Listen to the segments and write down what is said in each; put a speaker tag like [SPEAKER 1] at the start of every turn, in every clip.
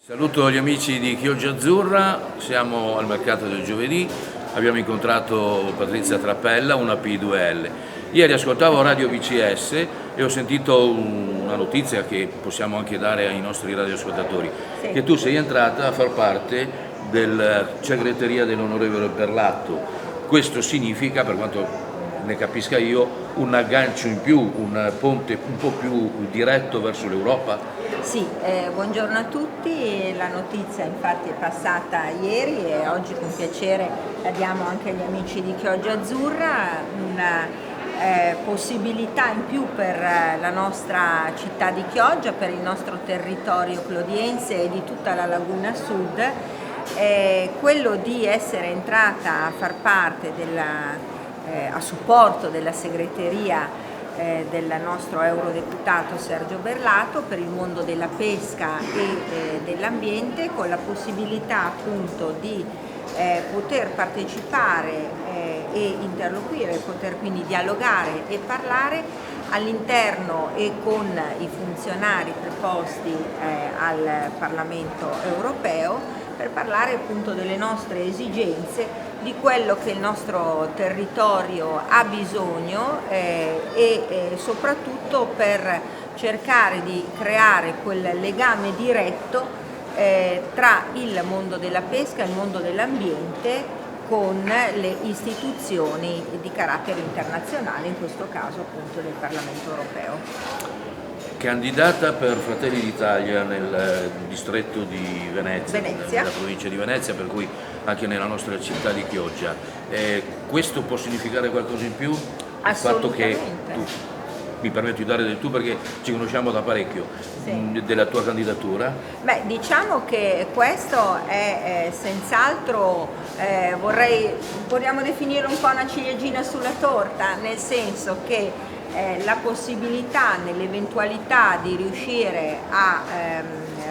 [SPEAKER 1] Saluto gli amici di Chioggia Azzurra, siamo al mercato del giovedì, abbiamo incontrato Patrizia Trappella, una P2L. Ieri ascoltavo Radio VCS e ho sentito una notizia che possiamo anche dare ai nostri radioascoltatori,
[SPEAKER 2] Sì.
[SPEAKER 1] che tu sei entrata a far parte della segreteria dell'onorevole Berlatto. Questo significa, per quanto ne capisca io, un aggancio in più, un ponte un po' più diretto verso l'Europa?
[SPEAKER 2] Sì, buongiorno a tutti, la notizia infatti è passata ieri e oggi con piacere la diamo anche agli amici di Chioggia Azzurra, una possibilità in più per la nostra città di Chioggia, per il nostro territorio clodiense e di tutta la Laguna Sud, quello di essere entrata a far parte a supporto della segreteria del nostro eurodeputato Sergio Berlatto per il mondo della pesca e dell'ambiente, con la possibilità appunto di poter partecipare e interloquire, poter quindi dialogare e parlare all'interno e con i funzionari preposti al Parlamento europeo, per parlare appunto delle nostre esigenze, di quello che il nostro territorio ha bisogno e soprattutto per cercare di creare quel legame diretto tra il mondo della pesca e il mondo dell'ambiente con le istituzioni di carattere internazionale, in questo caso appunto del Parlamento europeo.
[SPEAKER 1] Candidata per Fratelli d'Italia nel distretto di Venezia,
[SPEAKER 2] Venezia.
[SPEAKER 1] nella provincia di Venezia, per cui anche nella nostra città di Chioggia. Questo può significare qualcosa in più? Il fatto che tu, mi permetto di dare del tu perché ci conosciamo da parecchio,
[SPEAKER 2] Sì.
[SPEAKER 1] Della tua candidatura?
[SPEAKER 2] Beh, diciamo che questo è senz'altro, vogliamo definire un po' una ciliegina sulla torta, nel senso che la possibilità, nell'eventualità di riuscire a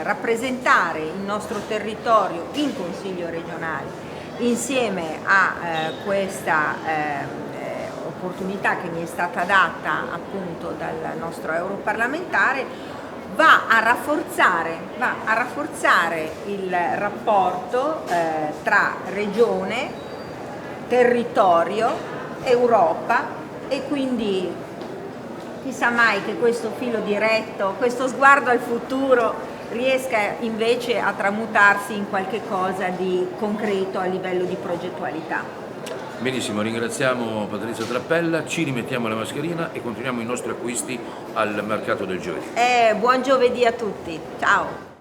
[SPEAKER 2] rappresentare il nostro territorio in Consiglio regionale insieme a questa opportunità che mi è stata data appunto dal nostro europarlamentare, va a rafforzare il rapporto tra regione, territorio, Europa, e quindi chissà mai che questo filo diretto, questo sguardo al futuro riesca invece a tramutarsi in qualche cosa di concreto a livello di progettualità.
[SPEAKER 1] Benissimo, ringraziamo Patrizia Trappella, ci rimettiamo la mascherina e continuiamo i nostri acquisti al mercato del giovedì.
[SPEAKER 2] Buon giovedì a tutti, ciao!